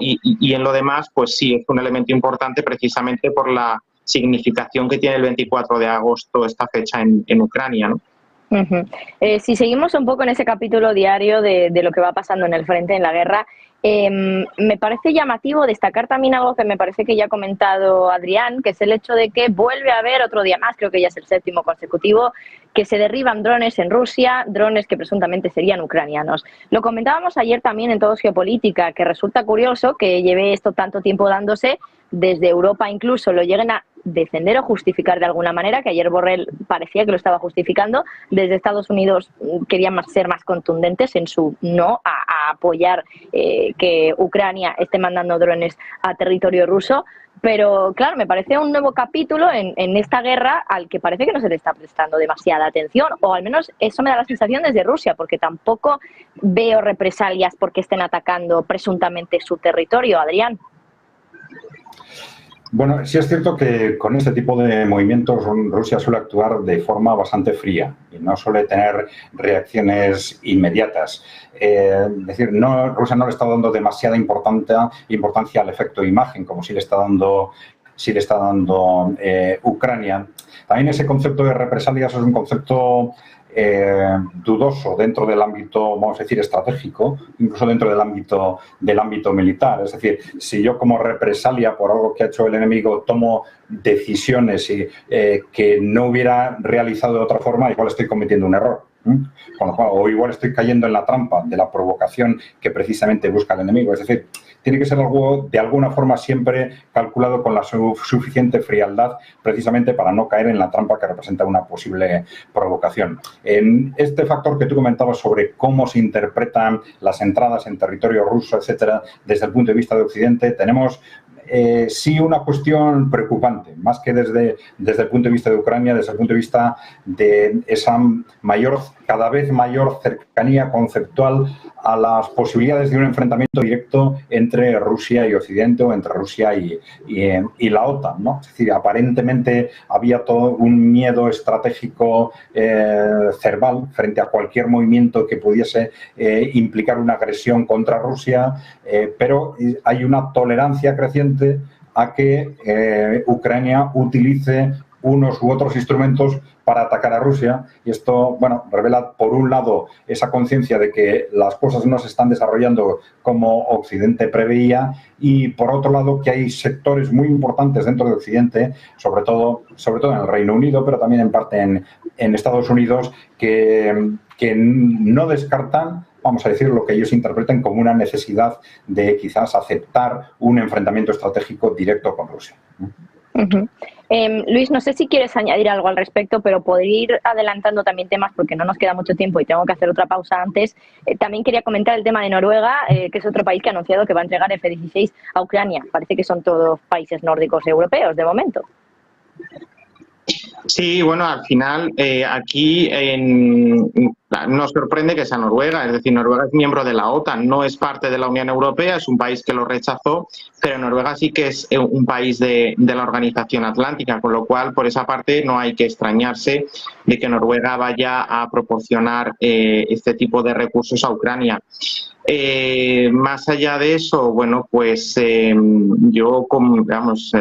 demás, pues sí, es un elemento importante precisamente por la significación que tiene el 24 de agosto esta fecha en Ucrania, ¿no? Si seguimos un poco en ese capítulo diario de lo que va pasando en el frente, en la guerra, me parece llamativo destacar también algo que me parece que ya ha comentado Adrián, que es el hecho de que vuelve a haber otro día más, creo que ya es el 7º consecutivo, que se derriban drones en Rusia, drones que presuntamente serían ucranianos. Lo comentábamos ayer también en Todos Geopolítica, que resulta curioso que lleve esto tanto tiempo dándose, desde Europa incluso lo lleguen a defender o justificar de alguna manera, que ayer Borrell parecía que lo estaba justificando. Desde Estados Unidos querían ser más contundentes en su no a apoyar que Ucrania esté mandando drones a territorio ruso. Pero claro, me parece un nuevo capítulo en esta guerra al que parece que no se le está prestando demasiada atención, o al menos eso me da la sensación desde Rusia, porque tampoco veo represalias porque estén atacando presuntamente su territorio. Adrián. Bueno, sí es cierto que con este tipo de movimientos Rusia suele actuar de forma bastante fría y no suele tener reacciones inmediatas. Es decir, Rusia no le está dando demasiada importancia al efecto imagen, como sí le está dando Ucrania. También ese concepto de represalias es un concepto dudoso dentro del ámbito, vamos a decir, estratégico, incluso dentro del ámbito militar. Es decir, si yo como represalia por algo que ha hecho el enemigo tomo decisiones que no hubiera realizado de otra forma, igual estoy cometiendo un error. Con lo cual, o igual estoy cayendo en la trampa de la provocación que precisamente busca el enemigo. Es decir, tiene que ser algo de alguna forma siempre calculado con la suficiente frialdad precisamente para no caer en la trampa que representa una posible provocación. En este factor que tú comentabas sobre cómo se interpretan las entradas en territorio ruso, etcétera, desde el punto de vista de Occidente, tenemos sí una cuestión preocupante, más que desde el punto de vista de Ucrania, desde el punto de vista de esa cada vez mayor cercanía conceptual a las posibilidades de un enfrentamiento directo entre Rusia y Occidente o entre Rusia y la OTAN, ¿no? Es decir, aparentemente había todo un miedo estratégico cerval frente a cualquier movimiento que pudiese implicar una agresión contra Rusia, pero hay una tolerancia creciente a que Ucrania utilice unos u otros instrumentos para atacar a Rusia, y esto, bueno, revela por un lado esa conciencia de que las cosas no se están desarrollando como Occidente preveía, y por otro lado que hay sectores muy importantes dentro de Occidente, sobre todo en el Reino Unido, pero también en parte en Estados Unidos, que no descartan vamos a decir, lo que ellos interpreten como una necesidad de quizás aceptar un enfrentamiento estratégico directo con Rusia. Luis, no sé si quieres añadir algo al respecto, pero poder ir adelantando también temas porque no nos queda mucho tiempo y tengo que hacer otra pausa antes. También quería comentar el tema de Noruega, que es otro país que ha anunciado que va a entregar F-16 a Ucrania. Parece que son todos países nórdicos europeos de momento. Sí, bueno, al final aquí nos sorprende que sea Noruega, es decir, Noruega es miembro de la OTAN, no es parte de la Unión Europea, es un país que lo rechazó, pero Noruega sí que es un país de la Organización Atlántica, con lo cual por esa parte no hay que extrañarse de que Noruega vaya a proporcionar este tipo de recursos a Ucrania. Más allá de eso, bueno, pues yo, digamos,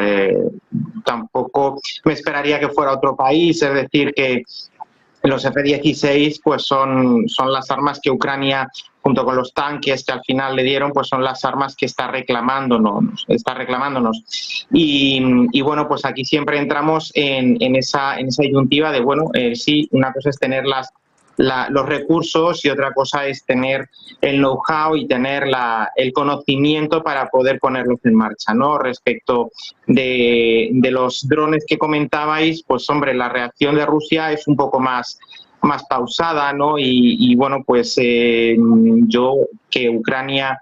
tampoco me esperaría que fuera otro país, es decir, que los F-16 pues son las armas que Ucrania, junto con los tanques que al final le dieron, pues son las armas que está reclamándonos. Y bueno, pues aquí siempre entramos en esa disyuntiva de, bueno, sí, una cosa es tener los recursos y otra cosa es tener el know-how y tener el conocimiento para poder ponerlos en marcha, ¿no? Respecto de los drones que comentabais, pues hombre, la reacción de Rusia es un poco más pausada, ¿no? Y bueno, pues yo que Ucrania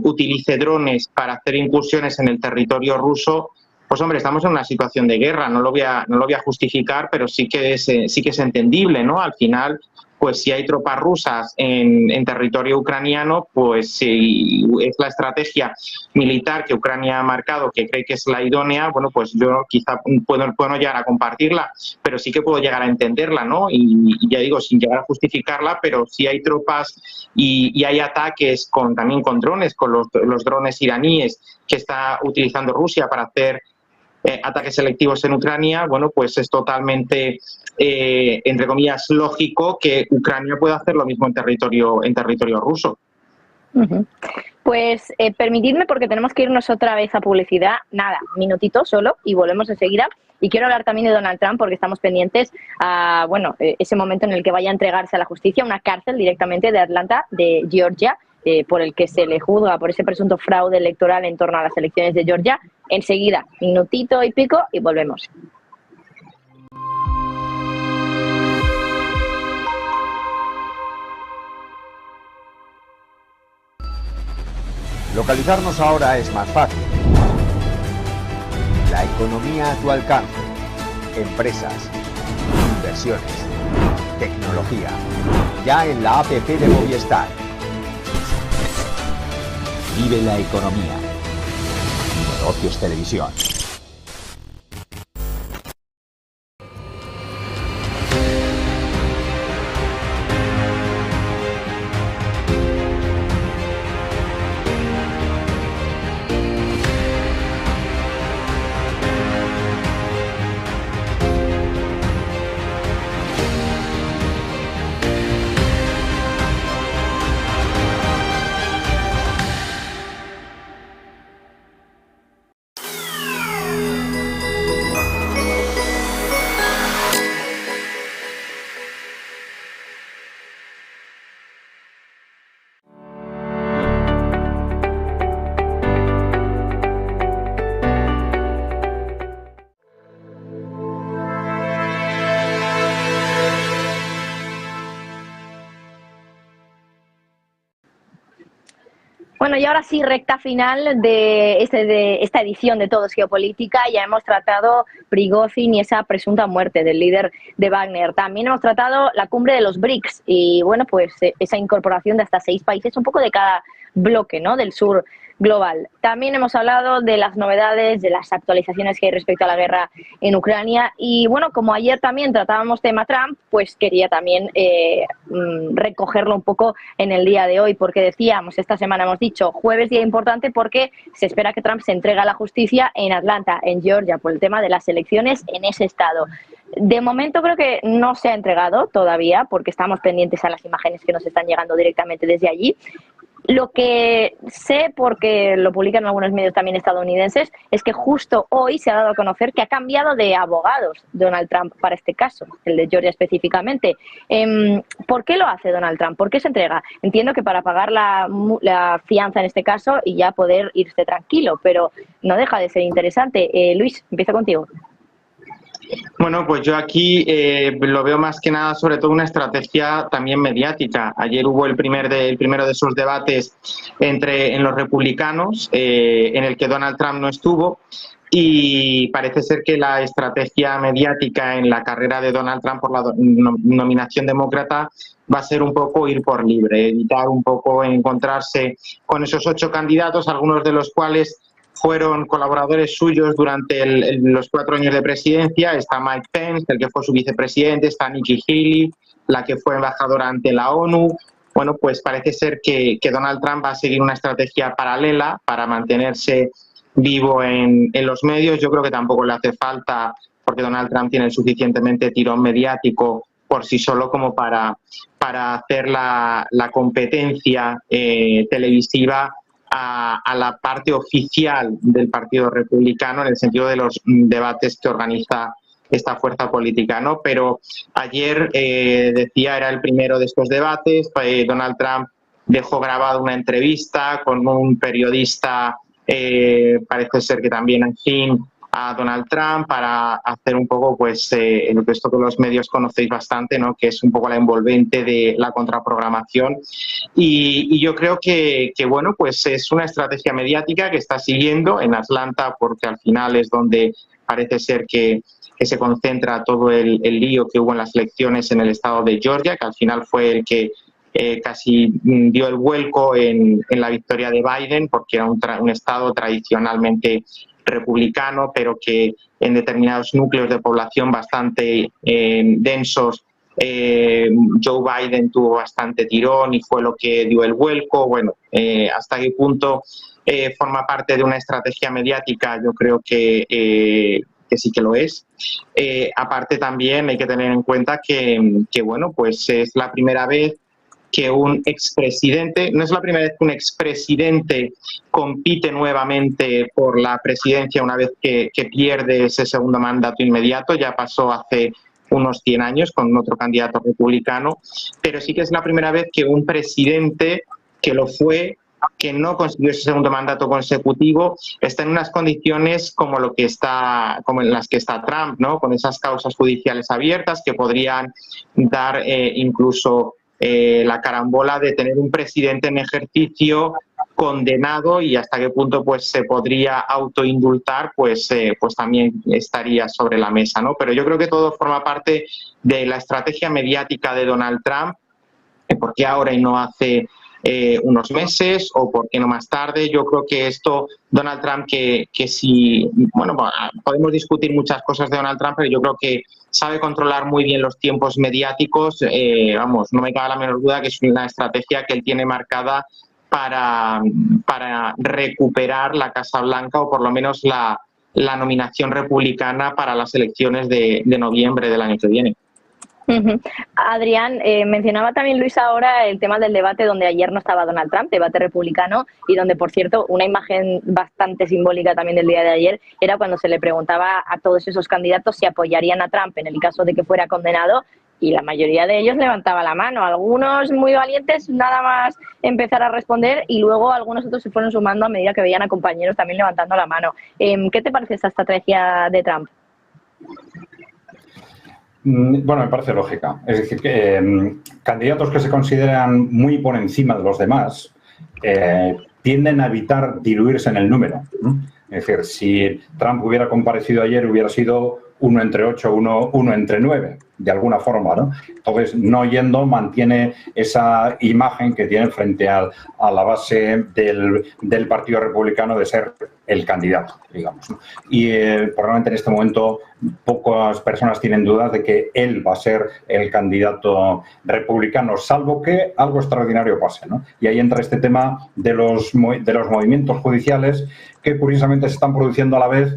utilice drones para hacer incursiones en el territorio ruso, pues hombre, estamos en una situación de guerra, no lo voy a justificar, pero sí que es entendible, ¿no? Al final, pues si hay tropas rusas en territorio ucraniano, pues si es la estrategia militar que Ucrania ha marcado, que cree que es la idónea, bueno, pues yo quizá puedo no llegar a compartirla, pero sí que puedo llegar a entenderla, ¿no? Y ya digo, sin llegar a justificarla, pero si hay tropas y hay ataques también con drones, con los drones iraníes que está utilizando Rusia para hacer ataques selectivos en Ucrania, bueno, pues es totalmente, entre comillas, lógico que Ucrania pueda hacer lo mismo en territorio ruso. Pues permitidme, porque tenemos que irnos otra vez a publicidad, nada, minutito solo, y volvemos enseguida. Y quiero hablar también de Donald Trump, porque estamos pendientes a, bueno, ese momento en el que vaya a entregarse a la justicia, una cárcel directamente de Atlanta, de Georgia, por el que se le juzga por ese presunto fraude electoral en torno a las elecciones de Georgia. Enseguida, minutito y pico, y volvemos. Localizarnos ahora es más fácil. La economía a tu alcance. Empresas, inversiones, tecnología. Ya en la APP de Movistar. Vive la economía. Negocios Televisión. Bueno, y ahora sí, recta final de esta edición de Todo es Geopolítica. Ya hemos tratado Prigozhin y esa presunta muerte del líder de Wagner. También hemos tratado la cumbre de los BRICS y, bueno, pues esa incorporación de hasta 6 países, un poco de cada bloque, ¿no?, del sur global. También hemos hablado de las novedades, de las actualizaciones que hay respecto a la guerra en Ucrania. Y, bueno, como ayer también tratábamos tema Trump, pues quería también recogerlo un poco en el día de hoy, porque decíamos, esta semana hemos dicho, jueves día importante porque se espera que Trump se entregue a la justicia en Atlanta, en Georgia, por el tema de las elecciones en ese estado. De momento creo que no se ha entregado todavía, porque estamos pendientes a las imágenes que nos están llegando directamente desde allí. Lo que sé, porque lo publican algunos medios también estadounidenses, es que justo hoy se ha dado a conocer que ha cambiado de abogados Donald Trump para este caso, el de Georgia específicamente. ¿Por qué lo hace Donald Trump? ¿Por qué se entrega? Entiendo que para pagar la fianza en este caso y ya poder irse tranquilo, pero no deja de ser interesante. Luis, empiezo contigo. Bueno, pues yo aquí lo veo más que nada sobre todo una estrategia también mediática. Ayer hubo el primero de esos debates en los republicanos, en el que Donald Trump no estuvo, y parece ser que la estrategia mediática en la carrera de Donald Trump por la nominación demócrata va a ser un poco ir por libre, evitar un poco encontrarse con esos 8 candidatos, algunos de los cuales fueron colaboradores suyos durante los 4 años de presidencia. Está Mike Pence, el que fue su vicepresidente, está Nikki Haley, la que fue embajadora ante la ONU. Bueno, pues parece ser que Donald Trump va a seguir una estrategia paralela para mantenerse vivo en los medios. Yo creo que tampoco le hace falta, porque Donald Trump tiene el suficientemente tirón mediático por sí solo como para hacer la competencia televisiva a la parte oficial del Partido Republicano en el sentido de los debates que organiza esta fuerza política, ¿no? Pero ayer, decía, era el primero de estos debates. Donald Trump dejó grabada una entrevista con un periodista, parece ser que también afín a Donald Trump, para hacer un poco, pues, esto que los medios conocéis bastante, ¿no? Que es un poco la envolvente de la contraprogramación. Y yo creo que, bueno, pues es una estrategia mediática que está siguiendo en Atlanta, porque al final es donde parece ser que se concentra todo el lío que hubo en las elecciones en el estado de Georgia, que al final fue el que casi dio el vuelco en la victoria de Biden, porque era un estado tradicionalmente republicano, pero que en determinados núcleos de población bastante densos, Joe Biden tuvo bastante tirón y fue lo que dio el vuelco. Bueno, hasta qué punto forma parte de una estrategia mediática, yo creo que sí que lo es. Aparte también hay que tener en cuenta que bueno, pues es la primera vez que un expresidente, no es la primera vez que un expresidente compite nuevamente por la presidencia una vez que pierde ese segundo mandato inmediato. Ya pasó hace unos 100 años con otro candidato republicano, pero sí que es la primera vez que un presidente que lo fue, que no consiguió ese segundo mandato consecutivo, está en unas condiciones como en las que está Trump, ¿no? Con esas causas judiciales abiertas que podrían dar incluso la carambola de tener un presidente en ejercicio condenado, y hasta qué punto pues se podría autoindultar, pues también estaría sobre la mesa, ¿no? Pero yo creo que todo forma parte de la estrategia mediática de Donald Trump. ¿Por qué ahora y no hace unos meses, o por qué no más tarde? Yo creo que esto, Donald Trump, que si, bueno, podemos discutir muchas cosas de Donald Trump, pero yo creo que sabe controlar muy bien los tiempos mediáticos. Vamos, no me cabe la menor duda que es una estrategia que él tiene marcada para recuperar la Casa Blanca, o por lo menos la nominación republicana para las elecciones de noviembre del año que viene. Adrián, mencionaba también Luis ahora el tema del debate donde ayer no estaba Donald Trump, debate republicano, y donde, por cierto, una imagen bastante simbólica también del día de ayer era cuando se le preguntaba a todos esos candidatos si apoyarían a Trump en el caso de que fuera condenado, y la mayoría de ellos levantaba la mano. Algunos muy valientes, nada más empezar a responder, y luego algunos otros se fueron sumando a medida que veían a compañeros también levantando la mano. ¿Qué te parece esta estrategia de Trump? Bueno, me parece lógica. Es decir, que candidatos que se consideran muy por encima de los demás tienden a evitar diluirse en el número. Es decir, si Trump hubiera comparecido ayer, hubiera sido 1 entre 8, 1 entre 9, de alguna forma, ¿no? Entonces, no yendo, mantiene esa imagen que tiene frente a la base del Partido Republicano de ser el candidato, digamos, ¿no? Y probablemente en este momento pocas personas tienen dudas de que él va a ser el candidato republicano, salvo que algo extraordinario pase, ¿no? Y ahí entra este tema de los movimientos judiciales que curiosamente se están produciendo a la vez,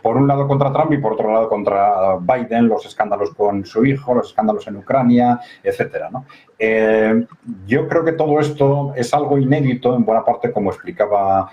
por un lado contra Trump y por otro lado contra Biden, los escándalos con su hijo, los escándalos en Ucrania, etcétera, ¿no? Yo creo que todo esto es algo inédito, en buena parte, como explicaba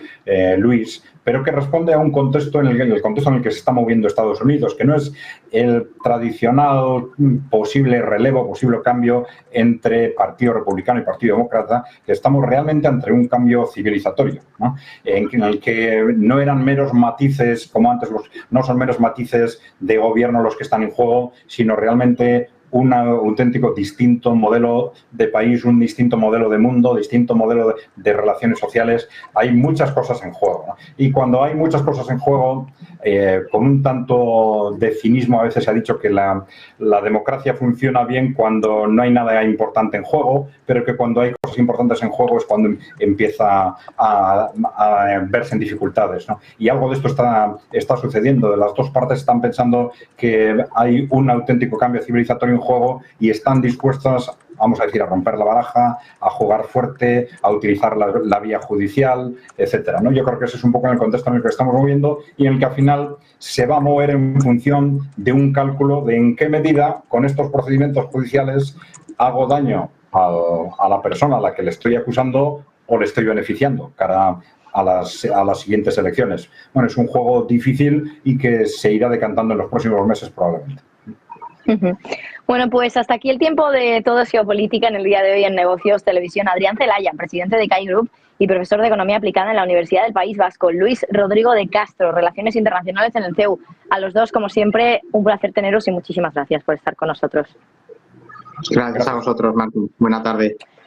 Luis, pero que responde a un contexto en el contexto en el que se está moviendo Estados Unidos, que no es el tradicional posible relevo, posible cambio entre Partido Republicano y Partido Demócrata, que estamos realmente ante un cambio civilizatorio, ¿no? En el que no eran meros matices, como antes, no son meros matices de gobierno los que están en juego, sino realmente un auténtico distinto modelo de país, un distinto modelo de mundo, distinto modelo de relaciones sociales. Hay muchas cosas en juego, ¿no? Y cuando hay muchas cosas en juego, con un tanto de cinismo a veces se ha dicho que la democracia funciona bien cuando no hay nada importante en juego, pero que cuando hay cosas importantes en juego es cuando empieza a verse en dificultades, ¿no? Y algo de esto está sucediendo. Las dos partes están pensando que hay un auténtico cambio civilizatorio en juego y están dispuestas, vamos a decir, a romper la baraja, a jugar fuerte, a utilizar la vía judicial, etcétera, ¿no? Yo creo que ese es un poco en el contexto en el que estamos moviendo y en el que al final se va a mover en función de un cálculo de en qué medida con estos procedimientos judiciales hago daño a la persona a la que le estoy acusando o le estoy beneficiando cara a las siguientes elecciones. Bueno, es un juego difícil y que se irá decantando en los próximos meses probablemente. Bueno, pues hasta aquí el tiempo de Todo es Geopolítica en el día de hoy en Negocios Televisión. Adrián Celaya, presidente de CAI Group y profesor de Economía Aplicada en la Universidad del País Vasco. Luis Rodrigo de Castro, Relaciones Internacionales en el CEU. A los dos, como siempre, un placer teneros y muchísimas gracias por estar con nosotros. Gracias a vosotros, Martín. Buena tarde.